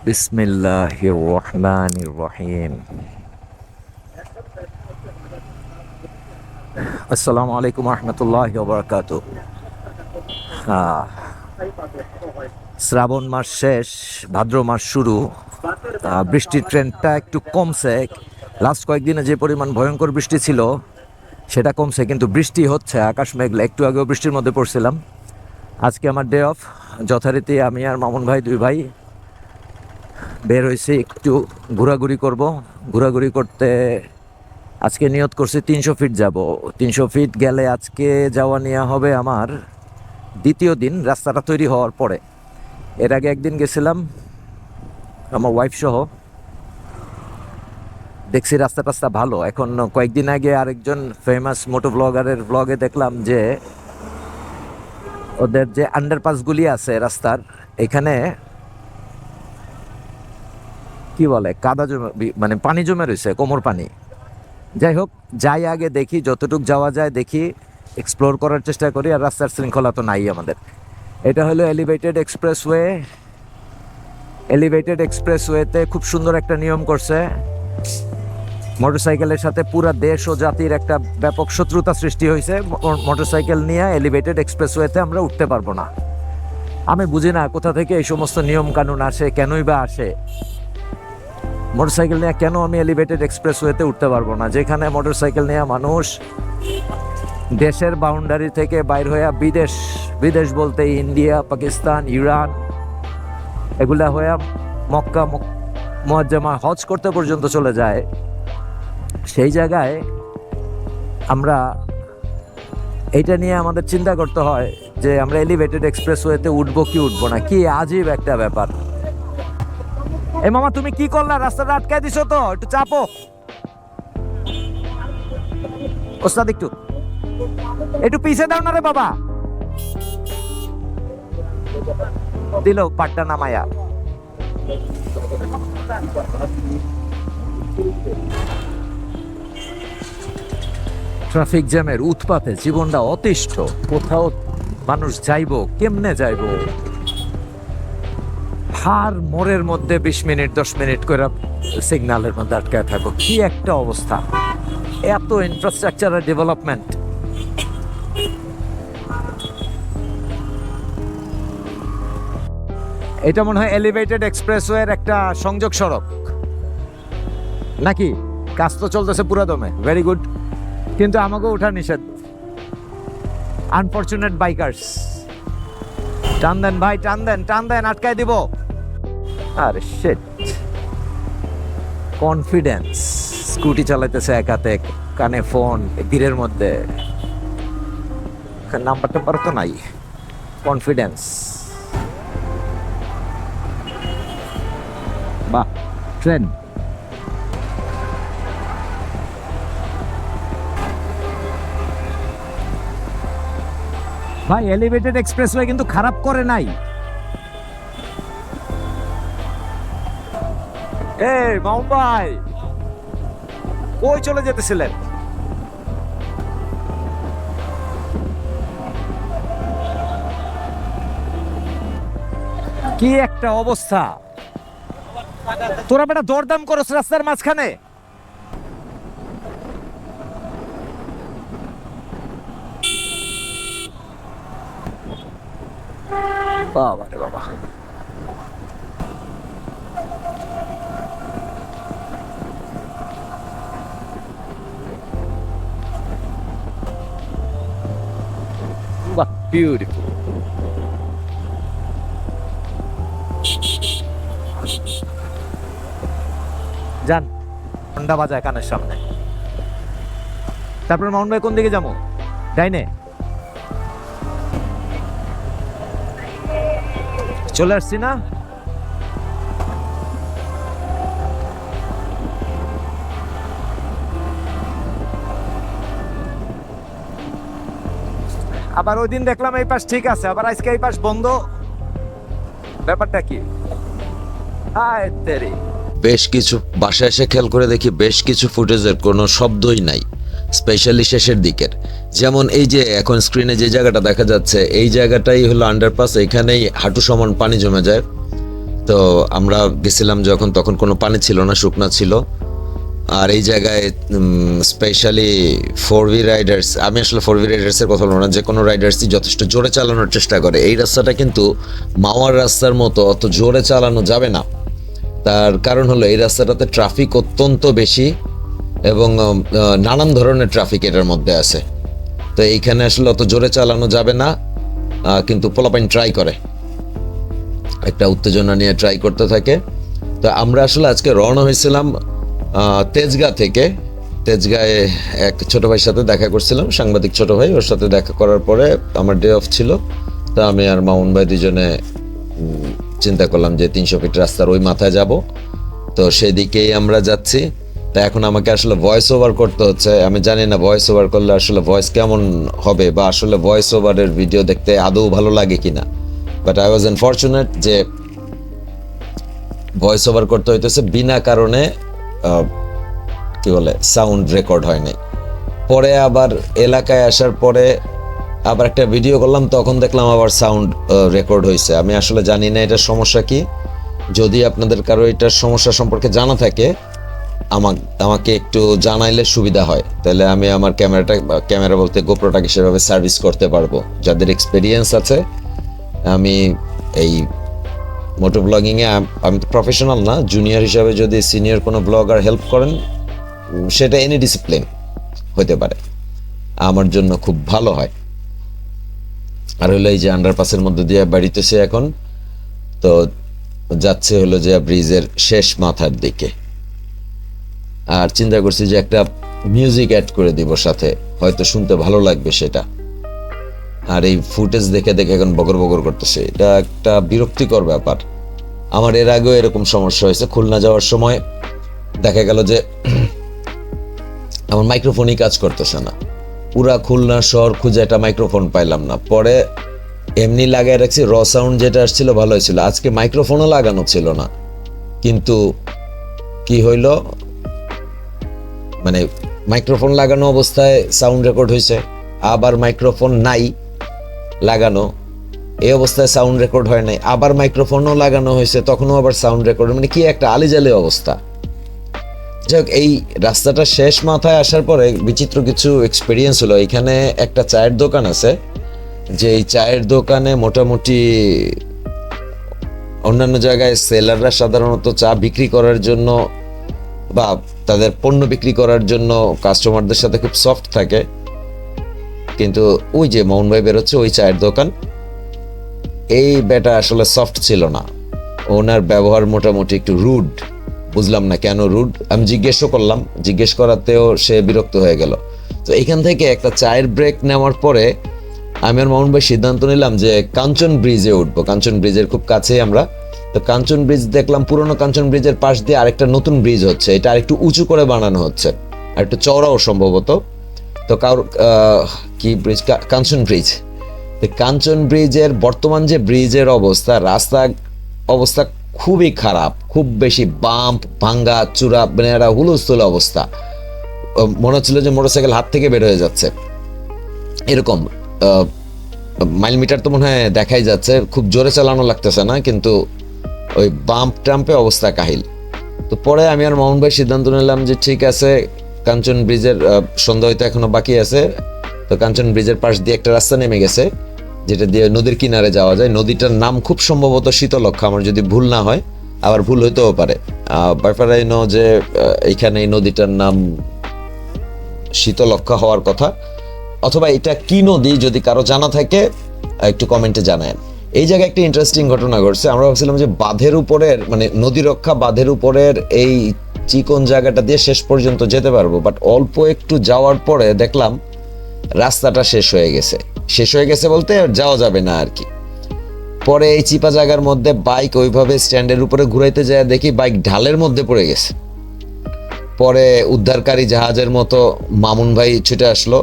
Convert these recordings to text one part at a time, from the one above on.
বিসমিল্লাহির রহমানির রহিম। আসসালামু আলাইকুম রহমতুল্লাহি ওয়া বারাকাতুহু। শ্রাবণ মাস শেষ, ভাদ্র মাস শুরু। বৃষ্টির ট্রেন্ডটা একটু কমছে। লাস্ট কয়েকদিনে যে পরিমাণ ভয়ঙ্কর বৃষ্টি ছিল সেটা কমছে, কিন্তু বৃষ্টি হচ্ছে, আকাশ মেঘলা। একটু আগেও বৃষ্টির মধ্যে পড়ছিলাম। আজকে আমার ডে অফ। যথারীতি আমি আর মামুন ভাই, দুই ভাই বের হয়েছি, একটু ঘোরাঘুরি করব। ঘোরাঘুরি করতে আজকে নিয়ত করছি 300 ফিট যাব। 300 ফিট গেলে আজকে যাওয়া নেওয়া হবে আমার দ্বিতীয় দিন, রাস্তাটা তৈরি হওয়ার পরে। এর আগে একদিন গেছিলাম আমার ওয়াইফ সহ, দেখছি রাস্তা টাস্তা ভালো। এখন কয়েকদিন আগে আরেকজন ফেমাস মোটো ব্লগারের ব্লগে দেখলাম যে ওদের যে আন্ডারপাসগুলি আছে রাস্তার, এখানে কি বলে কাদা জমে, মানে পানি জমে রয়েছে, কোমর পানি। যাই হোক, যাই আগে দেখি, যতটুকু যাওয়া যায় দেখি, এক্সপ্লোর করার চেষ্টা করি। আর রাস্তার শৃঙ্খলা তো নাই আমাদের। এটা হলো এলিভেটেড এক্সপ্রেসওয়ে। এলিভেটেড এক্সপ্রেসওয়েতে খুব সুন্দর একটা নিয়ম করছে। মোটরসাইকেলের সাথে পুরা দেশ ও জাতির একটা ব্যাপক শত্রুতা সৃষ্টি হয়েছে। মোটরসাইকেল নিয়ে এলিভেটেড এক্সপ্রেসওয়েতে আমরা উঠতে পারবো না। আমি বুঝি না কোথা থেকে এই সমস্ত নিয়ম কানুন আসে, কেনই বা আসে। মোটরসাইকেল নিয়ে কেন আমি এলিভেটেড এক্সপ্রেসওয়েতে উঠতে পারবো না, যেখানে মোটরসাইকেল নিয়ে মানুষ দেশের বাউন্ডারি থেকে বাইর হয়ে বিদেশ, বিদেশ বলতে ইন্ডিয়া, পাকিস্তান, ইরান, এগুলা হয়ে মক্কা মুআজ্জামা হজ করতে পর্যন্ত চলে যায়। সেই জায়গায় আমরা এইটা নিয়ে আমাদের চিন্তা করতে হয় যে আমরা এলিভেটেড এক্সপ্রেসওয়েতে উঠবো কি উঠবো না। কি আজীব একটা ব্যাপার। এ মামা, তুমি কি করলা? রাস্তাটা আটকায় দিছো তো, একটু চাপো ওস্তাদ, একটু একটু পিছে দাও না রে বাবা। দিল পাট্টা নামায়া। ট্রাফিক জ্যামের উৎপাতে জীবনটা অতিষ্ঠ। কোথাও মানুষ যাইবো কেমনে যাইবো, হার মোড়ের মধ্যে 20 মিনিট 10 মিনিট করে সিগন্যালের মধ্যে আটকায় থাকবো। কি একটা অবস্থা! এত ইনফ্রাস্ট্রাকচারের ডেভেলপমেন্ট। এটা মনে হয় এলিভেটেড এক্সপ্রেসওয়ের একটা সংযোগ সড়ক নাকি? কাজ তো চলতেছে পুরো দমে, ভেরি গুড। কিন্তু আমাকে ওঠা নিষেধ। Unfortunate bikers. টান দেন ভাই, টান দেন, টান দেন, আটকায় দিব। আরে শিট। কনফিডেন্স। স্কুটি চালাইতেছে এক হাতে, কানে ফোন, ভিড়ের মধ্যে। নাম্বার টাম্বার তো নাই। কনফিডেন্স। বাহ, ট্রেন। ভাই, এলিভেটেড এক্সপ্রেসওয়ে কিন্তু খারাপ করে নাই। এই মামুন ভাই, কই চলে যেতেছিলেন? কি একটা অবস্থা! তোরা বেটা দরদাম করছ রাস্তার মাঝখানে। বাবা রে বাবা। বাহ, বিউটিফুল। যান, ঘন্টা বাজায় কানের সামনে। তারপর মাউন্ট ভাই কোন দিকে যাবো? ডাইনে চলে আসছি না? আবার ওই দিন দেখলাম এই পাশ ঠিক আছে, আবার আজকে এই পাশ বন্ধ। ব্যাপারটা কি? হায় তেরি। বেশ কিছু বাসায় এসে খেয়াল করে দেখি বেশ কিছু ফুটেজের কোনো শব্দই নাই, স্পেশালি শেষের দিকের। যেমন এই যে এখন স্ক্রিনে যে জায়গাটা দেখা যাচ্ছে, এই জায়গাটাই হলো আন্ডারপাস। এখানেই হাঁটু সমান পানি জমে যায়। তো আমরা গেছিলাম যখন, তখন কোনো পানি ছিল না, শুকনা ছিল। আর এই জায়গায় স্পেশালি 4V রাইডার্স, আমি আসলে 4V রাইডার্সের কথা বলবো না, যে কোনো রাইডার্সই যথেষ্ট জোরে চালানোর চেষ্টা করে। এই রাস্তাটা কিন্তু মাওয়ার রাস্তার মতো অত জোরে চালানো যাবে না। তার কারণ হলো এই রাস্তাটাতে ট্রাফিক অত্যন্ত বেশি এবং নানান ধরনের ট্রাফিক এটার মধ্যে আছে। তো এইখানে আসলে অত জোরে চালানো যাবে না, কিন্তু পোলাপাইন ট্রাই করে, একটা উত্তেজনা নিয়ে ট্রাই করতে থাকে। তো আমরা আসলে আজকে রওনা হয়েছিলাম তেজগাঁ থেকে। তেজগাঁয়ে এক ছোট ভাইয়ের সাথে দেখা করছিলাম, সাংবাদিক ছোট ভাই, ওর সাথে দেখা করার পরে আমার ডে অফ ছিল। তো আমি আর মামুন ভাই দুজনে চিন্তা করলাম যে 300 ফিট রাস্তার ওই মাথায় যাব, তো সেদিকেই আমরা যাচ্ছি। তা এখন আমাকে আসলে ভয়েস ওভার করতে হচ্ছে। আমি জানি না ভয়েস ওভার করলে আসলে ভয়েস কেমন হবে, বা আসলে ভয়েস ওভারের ভিডিও দেখতে আদৌ ভালো লাগে কিনা। বাট আই ওয়াজ আনফর্চুনেট যে ভয়েস ওভার করতে হইতেছে, বিনা কারণে কি বলে সাউন্ড রেকর্ড হয় নাই। পরে আবার এলাকায় আসার পরে আবার একটা ভিডিও করলাম, তখন দেখলাম আবার সাউন্ড রেকর্ড হয়েছে। আমি আসলে জানি না এটার সমস্যা কি। যদি আপনাদের কারো এটার সমস্যা সম্পর্কে জানা থাকে আমাকে একটু জানাইলে সুবিধা হয়, তাহলে আমি আমার ক্যামেরা বলতে গোপ্রোটাকে সেভাবে সার্ভিস করতে পারবো। যাদের এক্সপিরিয়েন্স আছে, আমি এই মোটো ব্লগিংয়ে আমি তো প্রফেশনাল না, জুনিয়র হিসাবে যদি সিনিয়র কোনো ব্লগার হেল্প করেন, সেটা এনি ডিসিপ্লিন হতে পারে, আমার জন্য খুব ভালো হয়। আর হলো এই যে আন্ডারপাসের মধ্যে দিয়ে বাড়িতেছে এখন, তো যাচ্ছে হলো যে ব্রিজের শেষ মাথার দিকে। আর চিন্তা করছি যে একটা মিউজিক অ্যাড করে দিব সাথে, হয়তো শুনতে ভালো লাগবে সেটা। আর এই ফুটেজ দেখে দেখে এখন বগর বগর করতেছে, এটা একটা বিরক্তিকর ব্যাপার। আমার এর আগেও এরকম সমস্যা হয়েছে। খুলনা যাওয়ার সময় দেখা গেল যে আমার মাইক্রোফোনই কাজ করতেছে না, পুরা খুলনা শহর খুঁজে একটা মাইক্রোফোন পাইলাম না। পরে এমনি লাগাই রাখছি, র সাউন্ড যেটা আসছিল ভালো হয়েছিল। আজকে মাইক্রোফোনও লাগানো ছিল না, কিন্তু কি হইল, মানে মাইক্রোফোন লাগানো অবস্থায় সাউন্ড রেকর্ড হয়েছে, আবার মাইক্রোফোন নাই লাগানো, এই অবস্থায় সাউন্ড রেকর্ড হয় নাই, আবার মাইক্রোফোনও লাগানো হয়েছে, তখনও আবার সাউন্ড রেকর্ড, মানে কি একটা আলিজালি অবস্থা। যাই হোক, এই রাস্তাটা শেষ মাথায় আসার পরে বিচিত্র কিছু এক্সপিরিয়েন্স হলো। এখানে একটা চায়ের দোকান আছে, যে এই চায়ের দোকানে মোটামুটি অন্যান্য জায়গায় সেলাররা সাধারণত চা বিক্রি করার জন্য বা তাদের পণ্য বিক্রি করার জন্য কাস্টমারদের সাথে খুব সফট থাকে, কিন্তু ওই যে মামুন ভাই বেরোচ্ছে ওই চায়ের দোকান, এই বেটা আসলে সফট ছিল না। ওনার ব্যবহার মোটামুটি একটু রুড। বুঝলাম না কেন রুড, আমি জিজ্ঞেসও করলাম, জিজ্ঞেস করাতেও সে বিরক্ত হয়ে গেল। তো এখান থেকে একটা চায়ের ব্রেক নেওয়ার পরে আমি আর মামুন ভাই সিদ্ধান্ত নিলাম যে কাঞ্চন ব্রিজে উঠবো। কাঞ্চন ব্রিজের খুব কাছেই আমরা। তো কাঞ্চন ব্রিজ দেখলাম, পুরোনো কাঞ্চন ব্রিজের পাশ দিয়ে আরেকটা নতুন ব্রিজ হচ্ছে, এটা আরেকটু উঁচু করে বানানো হচ্ছে, আর একটু চওড়াও সম্ভবত। তো কি ব্রিজ, কাঞ্চন ব্রিজ। কাঞ্চন ব্রিজের বর্তমান যে ব্রিজের অবস্থা, রাস্তা অবস্থা খুবই খারাপ, খুব বেশি বাম্প, ভাঙ্গা চূড়া, মানে একটা হুলস্থুল অবস্থা। মনে হচ্ছিল যে মোটরসাইকেল হাত থেকে বের হয়ে যাচ্ছে, এরকম। মাইল মিটার তো মনে হয় দেখাই যাচ্ছে, খুব জোরে চালানো লাগতেছে না, কিন্তু ওই বাম্প টাম্পে অবস্থা কাহিল। তো পরে আমি আর মামুন ভাই সিদ্ধান্ত নিলাম যে ঠিক আছে, কাঞ্চন ব্রিজের সন্ধ্যা হইতে এখনো বাকি আছে, তো কাঞ্চন ব্রিজের পাশ দিয়ে একটা রাস্তা নেমে গেছে, যেটা দিয়ে নদীর কিনারে যাওয়া যায়। নদীটার নাম খুব সম্ভবত শীতলক্ষা, আমার যদি ভুল না হয়, আবার ভুল হইতেও পারে। ব্যাপারাই নো যে এইখানে এই নদীটার নাম শীতলক্ষা হওয়ার কথা, অথবা এটা কি নদী যদি কারো জানা থাকে একটু কমেন্টে জানায়। এই জায়গায় একটা ইন্টারেস্টিং ঘটনা ঘটছে। আমরা ভাবছিলাম যে বাঁধের উপরের, মানে নদীরক্ষা বাঁধের উপরের এই চিকন জায়গাটা দিয়ে শেষ পর্যন্ত যেতে পারবো, বাট অল্প একটু যাওয়ার পরে দেখলাম রাস্তাটা শেষ হয়ে গেছে বলতে যাওয়া যাবে না আর কি। পরে এই চিপা জায়গার মধ্যে বাইক ওইভাবে স্ট্যান্ডের উপরে ঘুরাইতে যায়, দেখি বাইক ঢালের মধ্যে পড়ে গেছে। পরে উদ্ধারকারী জাহাজের মতো মামুন ভাই ছুটে আসলো,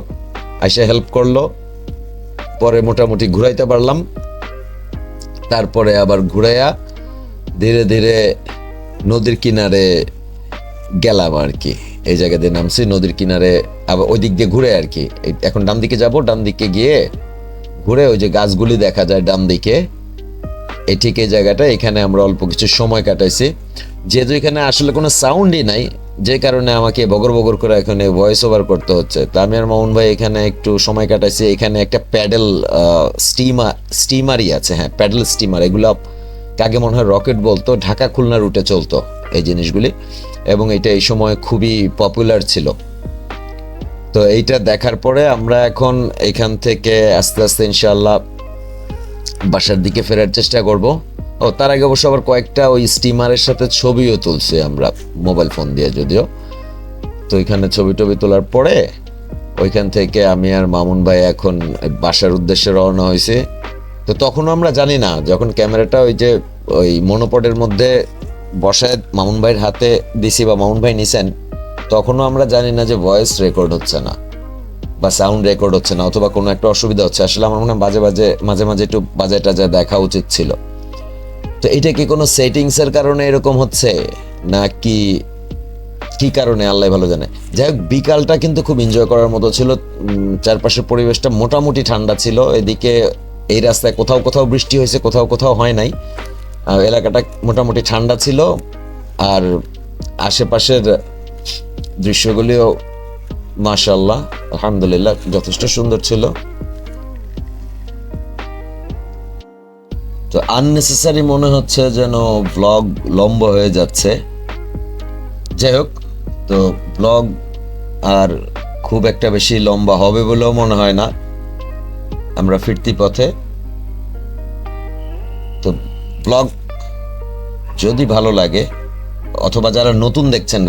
আইসা হেল্প করলো, পরে মোটামুটি ঘুরাইতে পারলাম। তারপরে আবার ঘুরাইয়া ধীরে ধীরে নদীর কিনারে গেলাম আর কি। এই জায়গা দিয়ে নামছি নদীর কিনারে, আবার ওই দিক দিয়ে ঘুরে আর কি। এখন ডান দিকে যাব, ডান দিকে গিয়ে ঘুরে ওই যে গাছগুলি দেখা যায় ডান দিকে, এই ঠিক এই জায়গাটা, এখানে আমরা অল্প কিছু সময় কাটাইছি। যেহেতু এখানে আসলে কোনো সাউন্ডই নাই, যে কারণে আমাকে বগর বগর করে এখানে ভয়েস ওভার করতে হচ্ছে। তা আমি আর মামুন ভাই এখানে একটু সময় কাটাইছি। এখানে একটা প্যাডেল স্টিমারই আছে, হ্যাঁ প্যাডেল স্টিমার, এগুলো কাকে মনে হয় রকেট বলতো, ঢাকা খুলনা রুটে চলতো এই জিনিসগুলি, এবং এটা এই সময় খুবই পপুলার ছিল। তো এইটা দেখার পরে আমরা এখন এখান থেকে আস্তে আস্তে ইনশাআল্লাহ বাসার দিকে ফেরার চেষ্টা করব। ও তার আগে অবশ্য আবার কয়েকটা ওই স্টিমারের সাথে ছবিও তুলছি আমরা মোবাইল ফোন দিয়ে যদিও। তো এখানে ছবি টবি তোলার পরে ওইখান থেকে আমি আর মামুন ভাই এখন বাসার উদ্দেশ্যে রওনা হয়েছে। তো তখনও আমরা জানি না, যখন ক্যামেরাটা ওই মনোপডের মধ্যে বসায় মামুন ভাইয়ের হাতে দিছি বা মামুন ভাই নিছেন, তখনও আমরা জানি না যে ভয়েস রেকর্ড হচ্ছে না বা সাউন্ড রেকর্ড হচ্ছে না, অথবা কোনো একটা অসুবিধা হচ্ছে। আসলে আমার মনে হয় মাঝে মাঝে একটু বাজে টাজে দেখা উচিত ছিল। তো এটা কি কোনো সেটিংসের কারণে এরকম হচ্ছে না কি কারণে আল্লাহ ভালো জানে। যাই হোক, বিকালটা কিন্তু খুব এনজয় করার মতো ছিল। চারপাশের পরিবেশটা মোটামুটি ঠান্ডা ছিল। এদিকে এই রাস্তায় কোথাও কোথাও বৃষ্টি হয়েছে, কোথাও কোথাও হয় নাই। এলাকাটা মোটামুটি ঠান্ডা ছিল, আর আশেপাশের দৃশ্যগুলিও মাশাআল্লাহ আলহামদুলিল্লাহ যথেষ্ট সুন্দর ছিল। তো আননেসেসারি মনে হচ্ছে যেন ব্লগ লম্বা হয়ে যাচ্ছে। যাই হোক, তো ব্লগ আর খুব একটা বেশি লম্বা হবে বলেও মনে হয় না। আমরা ফিরতি পথে। তো ব্লগ যদি ভালো লাগে, অথবা যারা নতুন দেখছেন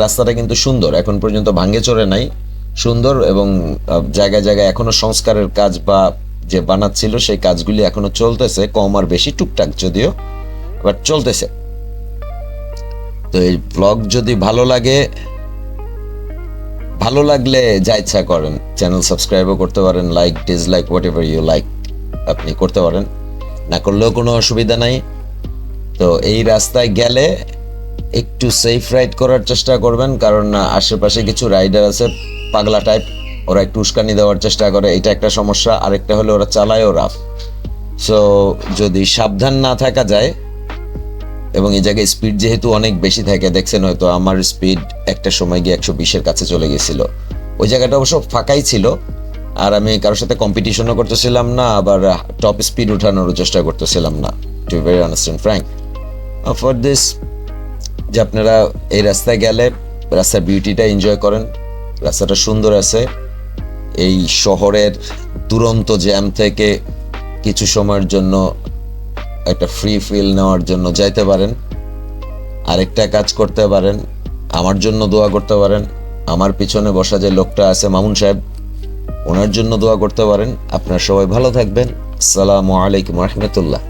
রাস্তাটা কিন্তু সুন্দর, এখন পর্যন্ত ভাঙ্গে চড়ে নাই, সুন্দর, এবং জায়গায় জায়গায় এখনো সংস্কারের কাজ বা যে বানাচ্ছিল সেই কাজগুলি এখনো চলতেছে, কম আর বেশি টুকটাক যদিও, বাট চলতেছে। তো এই ব্লগ যদি ভালো লাগলে যা ইচ্ছা করেন, চ্যানেল সাবস্ক্রাইবও করতে পারেন, like dislike whatever you like আপনি করতে পারেন, না করলেও কোনো অসুবিধা নাই। তো এই রাস্তায় গেলে একটু সেফ রাইড করার চেষ্টা করবেন, কারণ আশেপাশে কিছু রাইডার আছে পাগলা টাইপ, ওরা একটু উস্কানি দেওয়ার চেষ্টা করে, এটা একটা সমস্যা। আরেকটা হলো ওরা চালায়ও রাফ। সো যদি সাবধান না থাকা যায়, এবং এই জায়গায় স্পিড যেহেতু অনেক বেশি থাকে, দেখছেন হয়তো আমার স্পিড একটা সময় গিয়ে 120-এর কাছে চলে গেছিল। ওই জায়গাটা অবশ্য ফাঁকাই ছিল, আর আমি কারোর সাথে কম্পিটিশনও করতেছিলাম না, আবার টপ স্পিড উঠানোরও চেষ্টা করতেছিলাম না, to be very honest and frank. For this, যে আপনারা এই রাস্তায় গেলে রাস্তার বিউটিটা এনজয় করেন, রাস্তাটা সুন্দর আছে, এই শহরের দুরন্ত জ্যাম থেকে কিছু সময়ের জন্য একটা ফ্রি ফিল নেওয়ার জন্য যাইতে পারেন। আরেকটা কাজ করতে পারেন, আমার জন্য দোয়া করতে পারেন। আমার পিছনে বসা যে লোকটা আছে মামুন সাহেব, ওনার জন্য দোয়া করতে পারেন। আপনারা সবাই ভালো থাকবেন। আসসালামু আলাইকুম রহমতুল্লাহ।